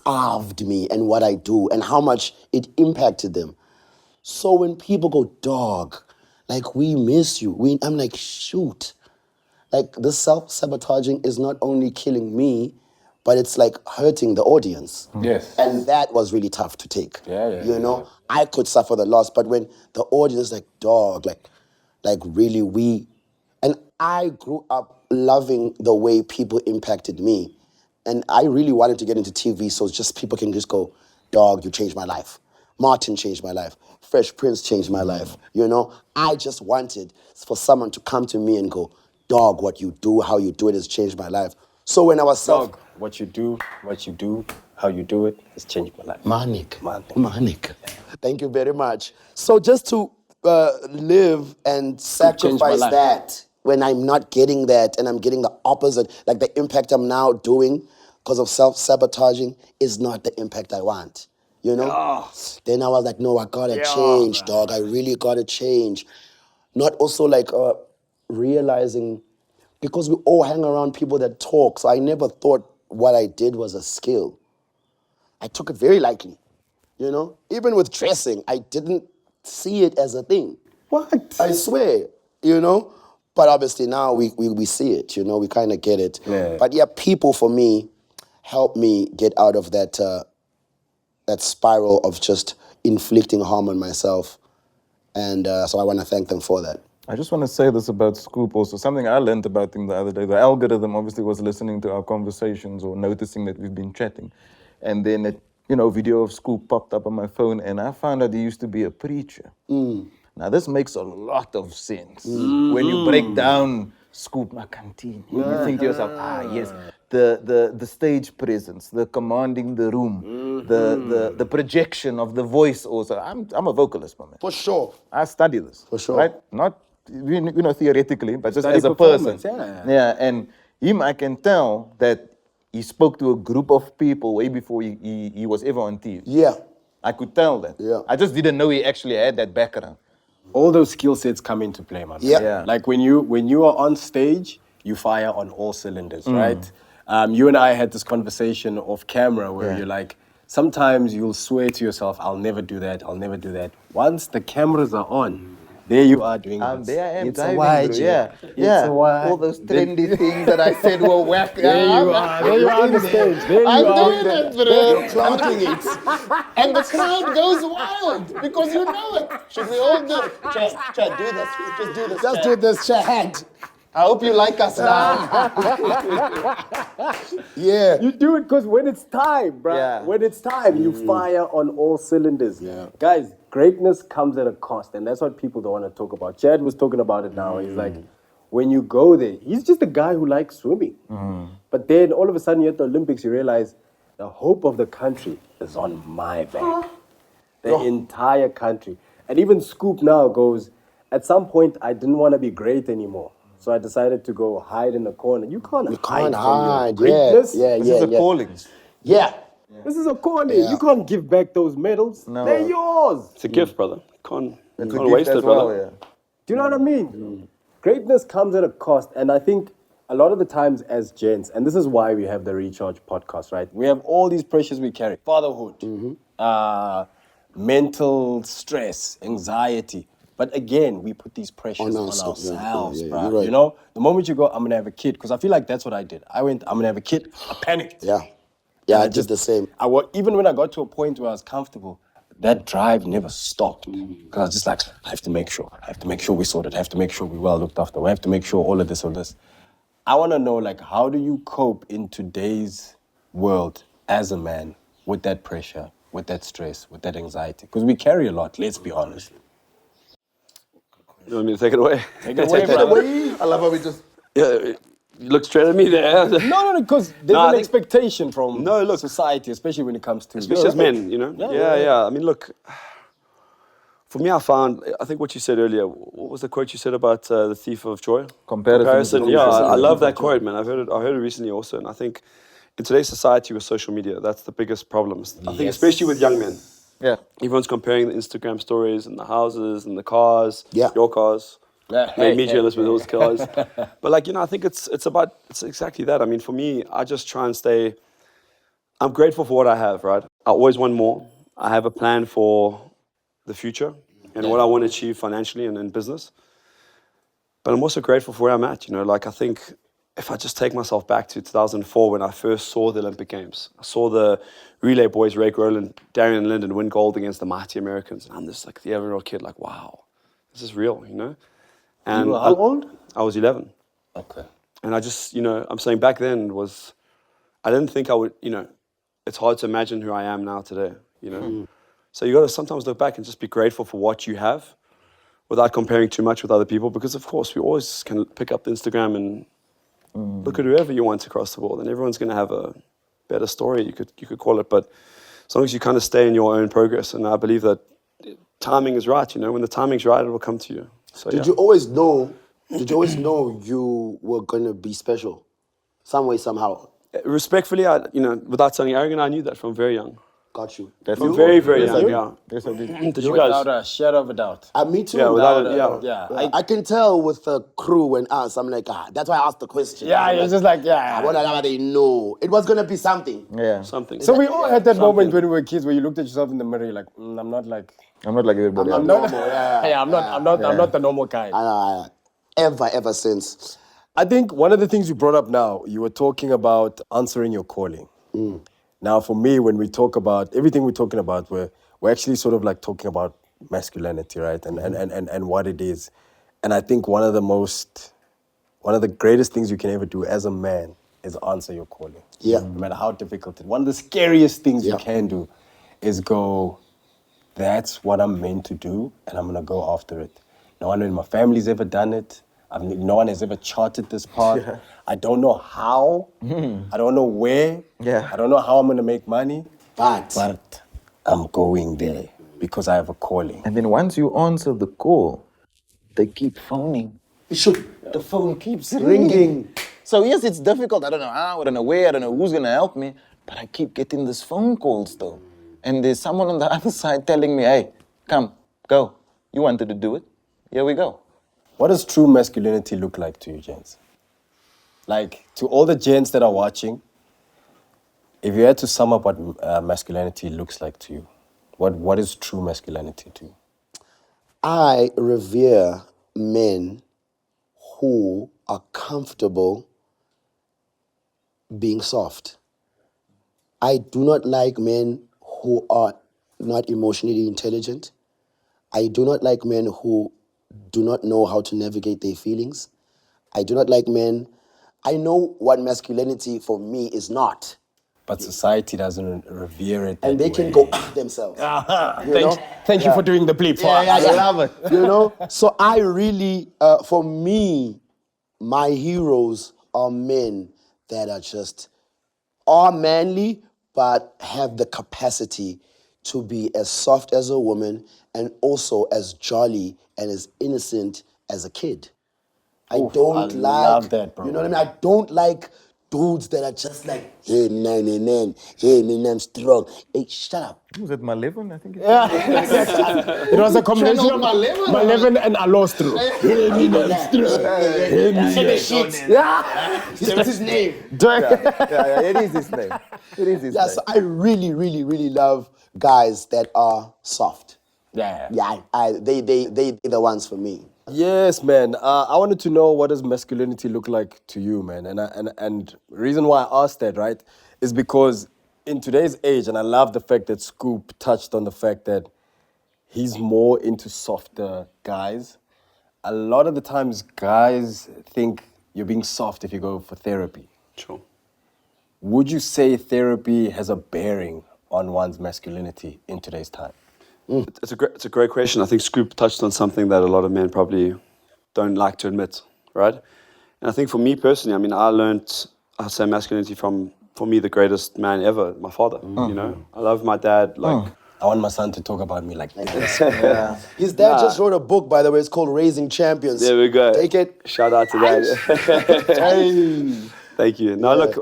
carved me and what I do and how much it impacted them. So when people go, dog, like, we miss you. I'm like, shoot. Like, this self-sabotaging is not only killing me, but it's like hurting the audience. Yes. And that was really tough to take. You know, I could suffer the loss, but when the audience is like, dog, like really and I grew up loving the way people impacted me. And I really wanted to get into TV so just people can just go, dog, you changed my life. Martin changed my life. Fresh Prince changed my life. You know, I just wanted for someone to come to me and go, dog, what you do, how you do it has changed my life. So when I was Dog, what you do, how you do it has changed my life. Manik. Thank you very much. So just to live and sacrifice that when I'm not getting that and I'm getting the opposite, like the impact I'm now doing because of self-sabotaging is not the impact I want. You know? Then I was like, no, I gotta change, dog. I really gotta change. Not also like realizing, because we all hang around people that talk, so I never thought what I did was a skill. I took it very lightly, you know? Even with dressing, I didn't see it as a thing. What? I swear, you know? But obviously now we see it, you know? We kind of get it. Yeah. But yeah, people for me helped me get out of that that spiral of just inflicting harm on myself. And so I want to thank them for that. I just want to say this about Scoop also. Something I learned about him the other day. The algorithm obviously was listening to our conversations or noticing that we've been chatting. And then a video of Scoop popped up on my phone and I found out he used to be a preacher. Now this makes a lot of sense. When you break down Scoop Makhathini, you think to yourself, yes, the stage presence, the commanding the room, the projection of the voice also. I'm a vocalist, my man. For sure. I study this. For sure. Right? Not theoretically, but just as a person. Yeah, and him, I can tell that he spoke to a group of people way before he was ever on TV. Yeah. I could tell that. Yeah. I just didn't know he actually had that background. All those skill sets come into play, man. Yeah. Like when you are on stage, you fire on all cylinders, right? You and I had this conversation off camera where you're like, sometimes you'll swear to yourself, I'll never do that, I'll never do that. Once the cameras are on, there you are doing it. There I am It's diving, a wide, bro. It's a wide. All those trendy things that I said were whack. There you are. There you are on the stage. There you I'm are. doing it, bro. Clocking it. And the crowd goes wild because you know it. Should we all do it? Chad, do this. Just do this. Just do this, Chad. I hope you like us now. Yeah. You do it because when it's time, bro. Yeah. When it's time, you fire on all cylinders. Yeah. Guys, greatness comes at a cost, and that's what people don't want to talk about. Chad was talking about it now. He's like, when you go there, he's just a guy who likes swimming. But then all of a sudden, you're at the Olympics, you realize the hope of the country is on my back. The entire country. And even Scoop now goes, at some point, I didn't want to be great anymore. So I decided to go hide in the corner. You can't hide from your greatness. This is a calling. Yeah. This is a calling. Yeah. You can't give back those medals. No. They're yours. It's a gift, brother. Can't It's a can't gift waste as it, brother. well, yeah. Do you know what I mean? Greatness comes at a cost. And I think a lot of the times as gents, and this is why we have the Recharge podcast, right? We have all these pressures we carry. Fatherhood, mental stress, anxiety. But again, we put these pressures on ourselves, yeah, bruh. you're right. You know, the moment you go, I'm gonna have a kid, because I feel like that's what I did. I went, I'm gonna have a kid. I panicked. Yeah. Yeah, And I did the same. Even when I got to a point where I was comfortable, that drive never stopped. Because I was just like, I have to make sure. I have to make sure we sorted. I have to make sure we well looked after. I have to make sure all of this, all this. I want to know, like, how do you cope in today's world as a man with that pressure, with that stress, with that anxiety? Because we carry a lot, let's be honest. You want me to take it away? Take it away, brother. I love how we just. Yeah, you look straight at me there. No, because there's No, I an think- expectation from No, look. society, especially when it comes to... Especially as men, you know? Yeah. I mean, look, for me, I think what you said earlier, what was the quote you said about the thief of joy? Comparison. Yeah, I love that quote, man. I heard it recently also. And I think in today's society with social media, that's the biggest problem. I think especially with young men. Yeah. Everyone's comparing the Instagram stories and the houses and the cars, Yeah. your cars. Made me hey, jealous with those cars. But like, you know, I think it's exactly that. I mean, for me, I just try and stay, I'm grateful for what I have, right? I always want more. I have a plan for the future and what I want to achieve financially and in business. But I'm also grateful for where I'm at, you know, like I think if I just take myself back to 2004 when I first saw the Olympic Games, I saw the relay boys, Rake Rowland, Darian Linden win gold against the mighty Americans. And I'm just like the 11-year-old kid, like, wow, this is real, you know? And You were how old? I was 11. Okay. And I just, you know, I'm saying back then I didn't think I would, you know, it's hard to imagine who I am now today, you know? So you got to sometimes look back and just be grateful for what you have without comparing too much with other people, because of course we always can pick up Instagram and look at whoever you want across the world, and everyone's going to have a better story, you could call it, but as long as you kind of stay in your own progress, and I believe that timing is right, you know, when the timing's right, it will come to you. So, Did you always know you were going to be special? Some way, somehow. Respectfully, you know, without sounding arrogant, I knew that from very young. Got you. From very, very Yes, I young, did. yeah. Yes, I did. Did you guys? Without a shadow of a doubt. Me too. Yeah, without a, Yeah. I can tell with the crew and us. I'm like, that's why I asked the question. Yeah, I'm it's just like, I want to know they know. It was going to be something. Yeah. Something. So we all had that moment when we were kids where you looked at yourself in the mirror, you're like, I'm not like... I'm not like everybody else. I'm not the normal kind. Ever since. I think one of the things you brought up now, you were talking about answering your calling. Now, for me, when we talk about everything we're talking about, we're actually sort of like talking about masculinity, right? And what it is. And I think one of the greatest things you can ever do as a man is answer your calling. Yeah. No matter how difficult it is. One of the scariest things you Yeah. can do is go, that's what I'm meant to do, and I'm gonna go after it. No one in my family's ever done it. No one has ever charted this path. Yeah. I don't know how. I don't know where. Yeah. I don't know how I'm gonna make money. But I'm going there because I have a calling. And then once you answer the call, they keep phoning. it should. The phone keeps Ringing. So yes, it's difficult. I don't know how, I don't know where, I don't know who's gonna help me, but I keep getting these phone calls though. And there's someone on the other side telling me, hey, come, go. You wanted to do it. Here we go. What does true masculinity look like to you, gents? Like, to all the gents that are watching, if you had to sum up what masculinity looks like to you, what is true masculinity to you? I revere men who are comfortable being soft. I do not like men who are not emotionally intelligent. I do not like men who do not know how to navigate their feelings. I do not like men. I know what masculinity for me is not. But society doesn't revere it. And that they can way. go themselves. Thank you for doing the bleep for us. I love it. You know? So I really, for me, my heroes are men that are manly, but have the capacity to be as soft as a woman and also as jolly and as innocent as a kid. I don't I like, love that, bro. you know what I mean? I don't like dudes that are just like, hey, man, hey, man, I'm strong. Hey, shut up. Was it Malevin? I think. It was a combination of Malevin and Alostro. That's his name. Yeah, it is his name. It is his Yeah, name. so I really, really, really love guys that are soft. Yeah. Yeah, they're the ones for me. Yes, man. I wanted to know, what does masculinity look like to you, man? And reason why I asked that, right, is because in today's age, and I love the fact that Scoop touched on the fact that he's more into softer guys. A lot of the times, guys think you're being soft if you go for therapy. Sure. Would you say therapy has a bearing on one's masculinity in today's time? It's a great question. I think Scoop touched on something that a lot of men probably don't like to admit, right? And I think for me personally, I mean, I learned, I say masculinity from, for me, the greatest man ever, my father. You know, I love my dad. Like, I want my son to talk about me like this. His dad just wrote a book, by the way. It's called Raising Champions. there we go. Take it. Shout out to that. Thank you. No, look,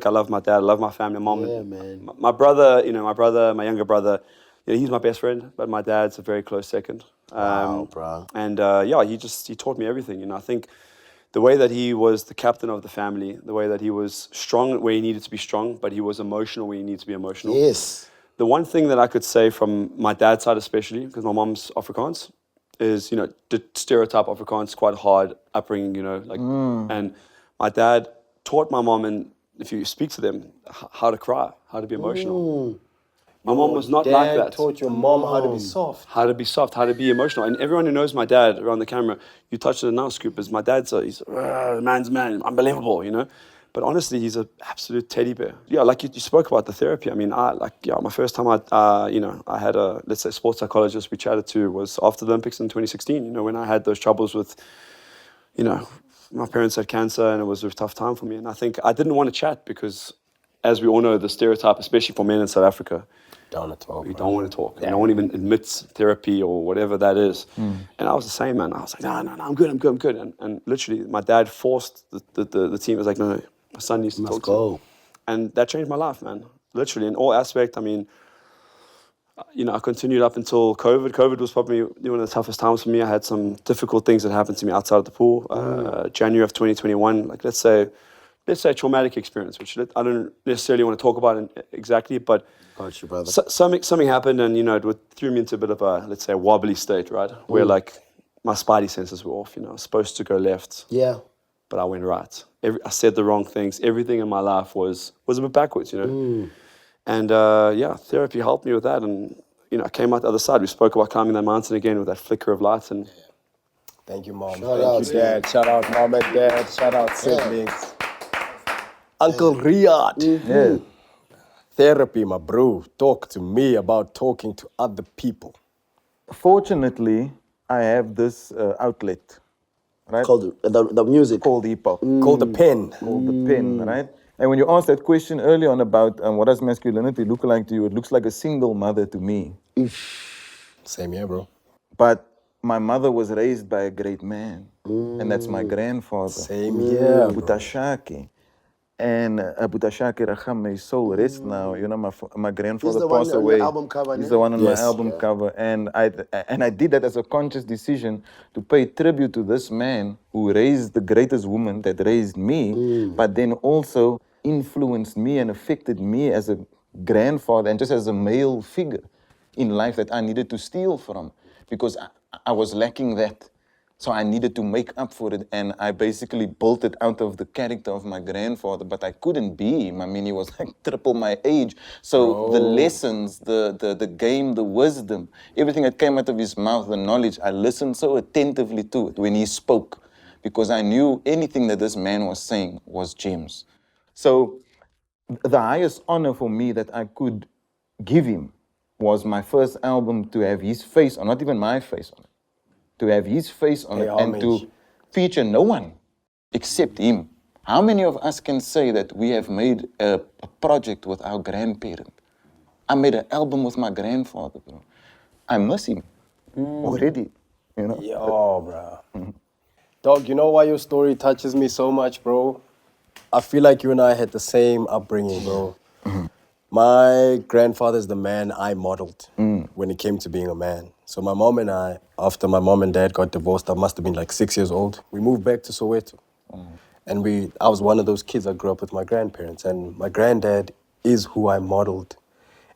I love my dad. I love my family, mom. Yeah, man. My brother, my younger brother, he's my best friend, but my dad's a very close second. Wow, bro. And he taught me everything. You know, I think the way that he was the captain of the family, the way that he was strong where he needed to be strong, but he was emotional where he needed to be emotional. Yes. The one thing that I could say from my dad's side especially, because my mom's Afrikaans, is, the stereotype Afrikaans, quite hard upbringing, and my dad taught my mom, and if you speak to them, how to cry, how to be emotional. My mom was not like Dad that. taught your mom how to be soft. How to be soft, how to be emotional. And everyone who knows my dad around the camera, you touched it now, Scoop, is my dad's he's a man's man, unbelievable, But honestly, he's an absolute teddy bear. Yeah, like you spoke about the therapy. I mean, my first time I had a, let's say, sports psychologist we chatted to was after the Olympics in 2016, when I had those troubles with, my parents had cancer and it was a tough time for me. And I think I didn't want to chat because, as we all know, the stereotype, especially for men in South Africa, Don't want to talk. you don't want to talk. No one even admits therapy or whatever that is. And I was the same, man. I was like, no, I'm good. And literally, my dad forced the team. It was like, no, my son needs to talk to him. And that changed my life, man. Literally, in all aspects. I mean, I continued up until COVID. COVID was probably one of the toughest times for me. I had some difficult things that happened to me outside of the pool. January of 2021, like let's say a traumatic experience, which I don't necessarily want to talk about exactly, but Got you, brother. something happened, and it threw me into a bit of a, let's say, a wobbly state, right? Where like my spidey senses were off. I was supposed to go left, Yeah. but I went right. I said the wrong things. Everything in my life was a bit backwards, And therapy helped me with that, and I came out the other side. We spoke about climbing that mountain again with that flicker of light, and Thank you, Mom. Shout Thank out, you, Dad. Shout out, Mom and Dad. Shout out, siblings. Uncle Riyadh. Yeah. Therapy, my bro. Talk to me about talking to other people. Fortunately, I have this outlet, right? Called the music. Called hip hop. Called the pen. Called the pen, right? And when you asked that question earlier on about what does masculinity look like to you, it looks like a single mother to me. Same here, bro. But my mother was raised by a great man, and that's my grandfather. Same here, bro. Butashaki. And Butashaki Racham, may his soul rest now. My grandfather He's the one passed on away. your album cover, He's ne? the one on Yes. my album cover. And I did that as a conscious decision to pay tribute to this man who raised the greatest woman that raised me, but then also influenced me and affected me as a grandfather and just as a male figure in life that I needed to steal from because I was lacking that. So I needed to make up for it, and I basically built it out of the character of my grandfather, but I couldn't be him. I mean, he was like triple my age. So the lessons, the game, the wisdom, everything that came out of his mouth, the knowledge, I listened so attentively to it when he spoke, because I knew anything that this man was saying was gems. So the highest honor for me that I could give him was my first album to have his face on, not even my face on it. To have his face on it and to feature no one except him. How many of us can say that we have made a project with our grandparent? I made an album with my grandfather, bro. I miss him. already. You know. Yo, bro. Dog, you know why your story touches me so much, bro? I feel like you and I had the same upbringing, bro. My grandfather's the man I modeled when it came to being a man. So my mom and I, after my mom and dad got divorced, I must have been like 6 years old. We moved back to Soweto. And I was one of those kids that grew up with my grandparents. And my granddad is who I modeled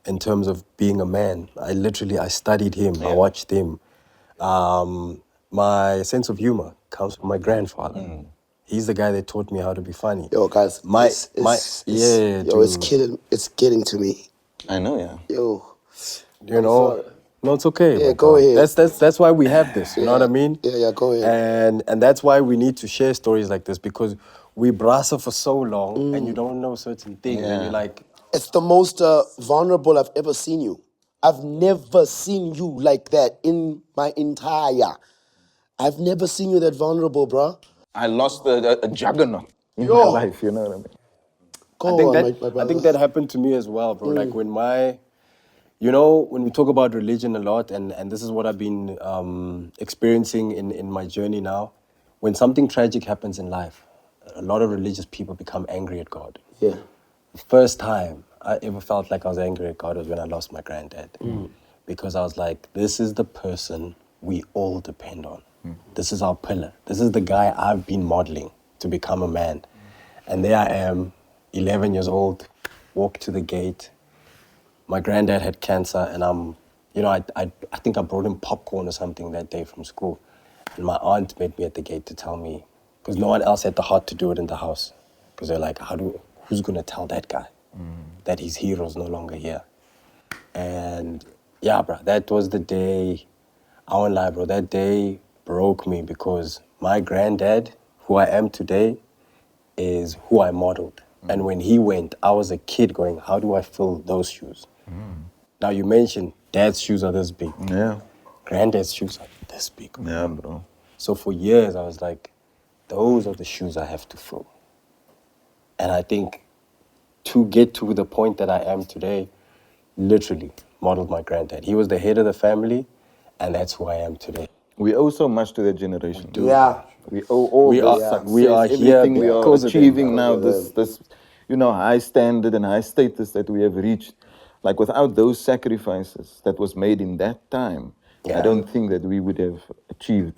in terms of being a man. I studied him. I watched him. My sense of humor comes from my grandfather. He's the guy that taught me how to be funny. Yo, guys, it's getting to me. I know, yeah. Yo, You know, no, it's okay. Yeah, my go God. ahead. That's why we have this. You know what I mean? Yeah, go ahead. And that's why we need to share stories like this, because we brasa for so long and you don't know certain things and you're like, It's the most vulnerable I've ever seen you. I've never seen you like that in my entire. I've never seen you that vulnerable, bro. I lost a juggernaut in my life, you know what I mean? I think that happened to me as well, bro. Like when when we talk about religion a lot, and this is what I've been experiencing in my journey now, when something tragic happens in life, a lot of religious people become angry at God. Yeah. The first time I ever felt like I was angry at God was when I lost my granddad. Because I was like, this is the person we all depend on. This is our pillar. This is the guy I've been modeling to become a man. And there I am, 11 years old, walk to the gate. My granddad had cancer, and I think I brought him popcorn or something that day from school. And my aunt met me at the gate to tell me, because no one else had the heart to do it in the house. Because they're like, who's going to tell that guy that his hero's no longer here? And yeah, bro, that was the day, I won't lie, bro, that day broke me, because my granddad, who I am today, is who I modeled. And when he went, I was a kid going, how do I fill those shoes? Now you mentioned dad's shoes are this big. Yeah. Granddad's shoes are this big. Yeah, bro. So for years, I was like, those are the shoes I have to fill. And I think to get to the point that I am today, literally modeled my granddad. He was the head of the family, and that's who I am today. We owe so much to that generation. do. Yeah. We owe all We this are- success, we are here everything we are because of them. achieving now, this high standard and high status that we have reached. Like without those sacrifices that was made in that time, I don't think that we would have achieved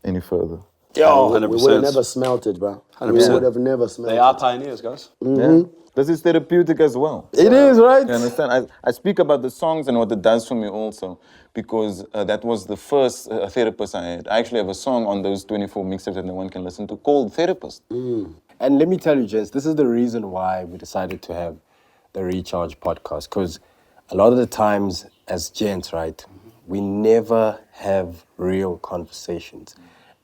any further. Yo, We would have 100%. never smelt it, bro. 100%. We would have never smelt They it. are pioneers, guys. Yeah. This is therapeutic as well. It is, right? You understand? I speak about the songs and what it does for me also, because that was the first therapist I had. I actually have a song on those 24 mixtapes that no one can listen to called Therapist. And let me tell you, gents, this is the reason why we decided to have the Recharge podcast. Because a lot of the times as gents, right, we never have real conversations.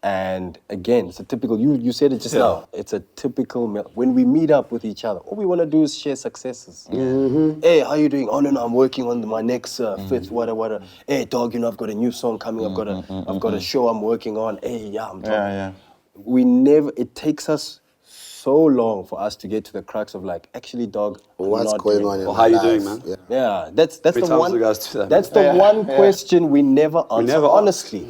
And again, it's a typical, you said it just now, it's a typical, when we meet up with each other, all we want to do is share successes. Hey, how you doing? Oh, no, I'm working on my next fifth, whatever. Hey, dog, I've got a new song coming. I've got a show I'm working on. Hey, yeah, I'm talking. It takes us so long for us to get to the crux of like, actually, dog, What's going on in Well, my how you life? doing, man? Yeah. Yeah, that's the times one. do guys do that, That's the one question we never answer. never ask. honestly,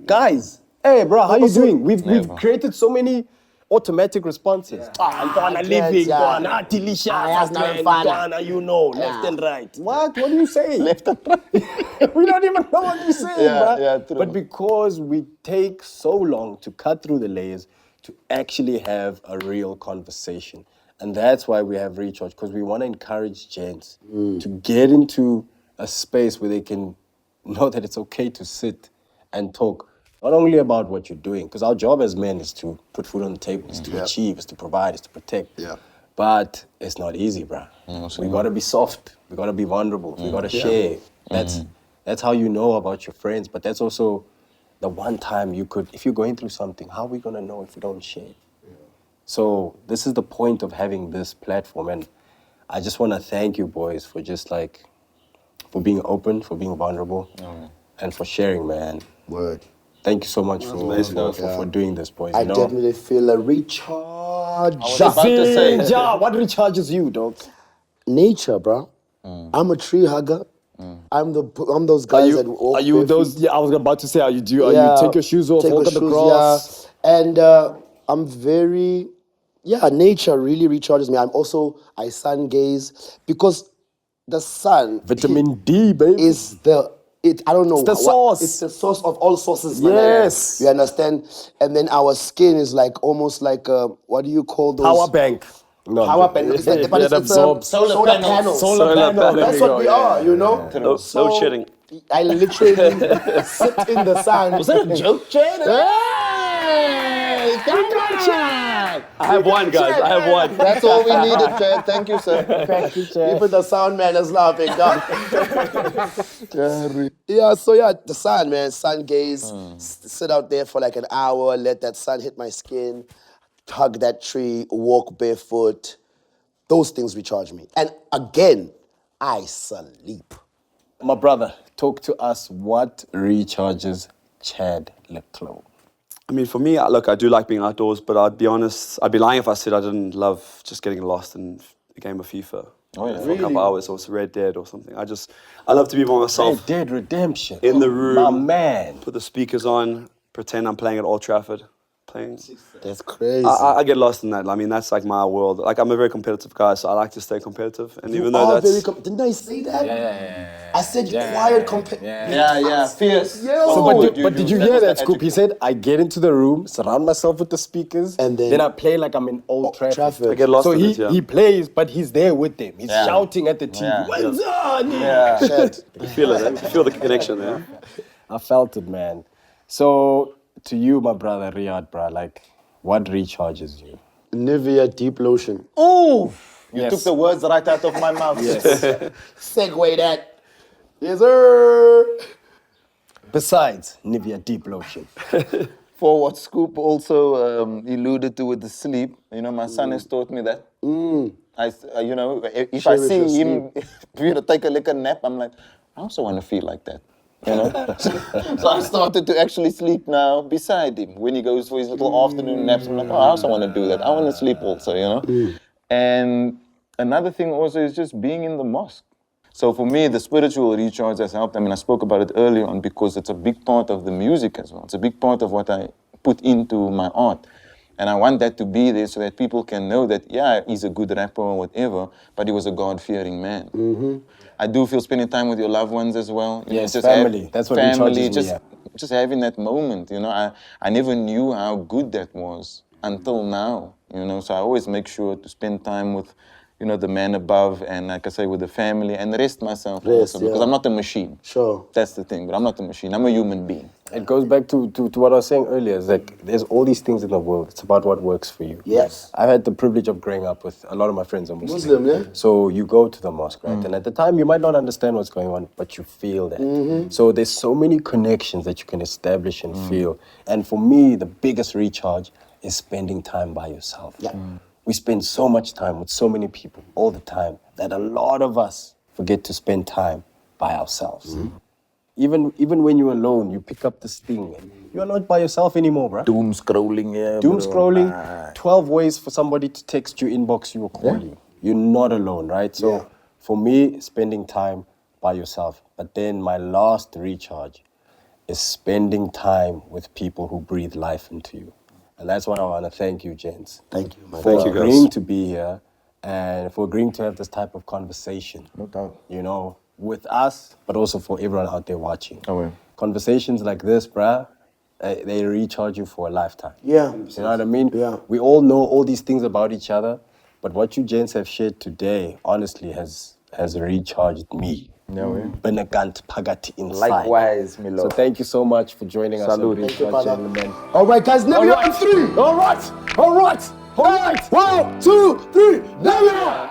guys. Hey, bro, how you doing? We've created so many automatic responses. Ntwana living, Ntwana delicious, Ntwana, left and right. What? What do you say? Left and right. We don't even know what you're saying, bro. Yeah, true. But because we take so long to cut through the layers to actually have a real conversation. And that's why we have Recharge, because we want to encourage gents to get into a space where they can know that it's okay to sit and talk, not only about what you're doing, because our job as men is to put food on the table, is to achieve, is to provide, is to protect. Yeah. But it's not easy, bro. We got to be soft. We got to be vulnerable. We got to share. That's how you know about your friends. But that's also the one time you could, if you're going through something, how are we going to know if we don't share? So this is the point of having this platform. And I just want to thank you boys for just like, for being open, for being vulnerable, and for sharing, man. Word. Thank you so much for doing this, boys. I definitely feel a recharge. about to say. What recharges you, dog? Nature, bro. I'm a tree hugger. I'm those guys that walk Are you barefoot. those? Yeah, I was about to say, are you you take your shoes off, take walk my on the shoes, grass? yeah. And I'm very, nature really recharges me. I sun gaze because the sun Vitamin D, baby. is I don't know. It's the source. It's the source of all sources, man. Yes. You understand? And then our skin is like almost like what do you call those? Power bank. No, Power panel. It's like, but it it's absorbs. solar panels. Solar panel. That's what we are, you know? Load shedding. I literally sit in the sun. Was that a joke, Chad? Hey, come on, Chad. I have one, guys. I have one. That's all we needed, Chad. Thank you, sir. Thank you, Chad. Even the sound man is laughing. The sun, man. Sun gaze. Sit out there for like an hour, let that sun hit my skin, hug that tree, walk barefoot. Those things recharge me. And again, I sleep. My brother, talk to us. What recharges Chad Clos? I mean, for me, look, I do like being outdoors, but I'd be honest, I'd be lying if I said I didn't love just getting lost in a game of FIFA. Oh, yeah. For a couple hours, or Red Dead or something. I love to be by myself. Red Dead Redemption. In the room. My man. Put the speakers on, pretend I'm playing at Old Trafford. That's crazy. I get lost in that. I mean, that's like my world. Like, I'm a very competitive guy, so I like to stay competitive. And even though that's... didn't I say that? Yeah. I said quiet competitive. Yeah, fierce. But did you hear that, Scoop? He said, I get into the room, surround myself with the speakers, and then I play like I'm in Old Trafford. I get lost in it, he plays, but he's there with them. He's shouting at the TV. When's on? You feel it, you feel the connection there. I felt it, man. So, to you, my brother, Riyadh, bro, like, what recharges you? NIVEA deep lotion. Ooh! You took the words right out of my mouth. Yes. Segue that. Yes, sir. Besides NIVEA deep lotion. For what Scoop also alluded to with the sleep, you know, my son has taught me that. If I see him, take a liquor nap, I'm like, I also want to feel like that. You know, so I started to actually sleep now beside him when he goes for his little afternoon naps. I'm like, I also want to do that. I want to sleep also, you know. And another thing also is just being in the mosque. So for me, the spiritual recharge has helped. I mean, I spoke about it earlier on because it's a big part of the music as well. It's a big part of what I put into my art. And I want that to be there so that people can know that, yeah, he's a good rapper or whatever, but he was a God-fearing man. Mm-hmm. I do feel spending time with your loved ones as well. Yes, just family. That's what recharges me. Just having that moment, you know. I never knew how good that was until now, you know. So I always make sure to spend time with, you know, the man above and, like I say, with the family and rest myself also because I'm not a machine. Sure. That's the thing, but I'm not a machine. I'm a human being. It goes back to what I was saying earlier. It's like there's all these things in the world. It's about what works for you. Yes. I've had the privilege of growing up with a lot of my friends are Muslim, yeah? So you go to the mosque, right? And at the time, you might not understand what's going on, but you feel that. So there's so many connections that you can establish and feel. And for me, the biggest recharge is spending time by yourself. Yeah. We spend so much time with so many people all the time that a lot of us forget to spend time by ourselves. Even when you're alone, you pick up this thing. You're not by yourself anymore, bro. Doom scrolling, yeah. Doom scrolling, 12 ways for somebody to text you, inbox you, or call you. You're not alone, right? So for me, spending time by yourself. But then my last recharge is spending time with people who breathe life into you. And that's why I want to thank you, gents. Thank you, man. For agreeing to be here and for agreeing to have this type of conversation. No doubt. You know, with us, but also for everyone out there watching. Oh, yeah. Conversations like this, bruh, they recharge you for a lifetime. Yeah. You know what I mean? Yeah. We all know all these things about each other, but what you gents have shared today, honestly, has recharged me. Benegant Pagati inside. Likewise, my love. So thank you so much for joining us. Thank you, brother. Gentlemen. All right, guys, NIVEA on 3. All right. 1, 2, 3, NIVEA!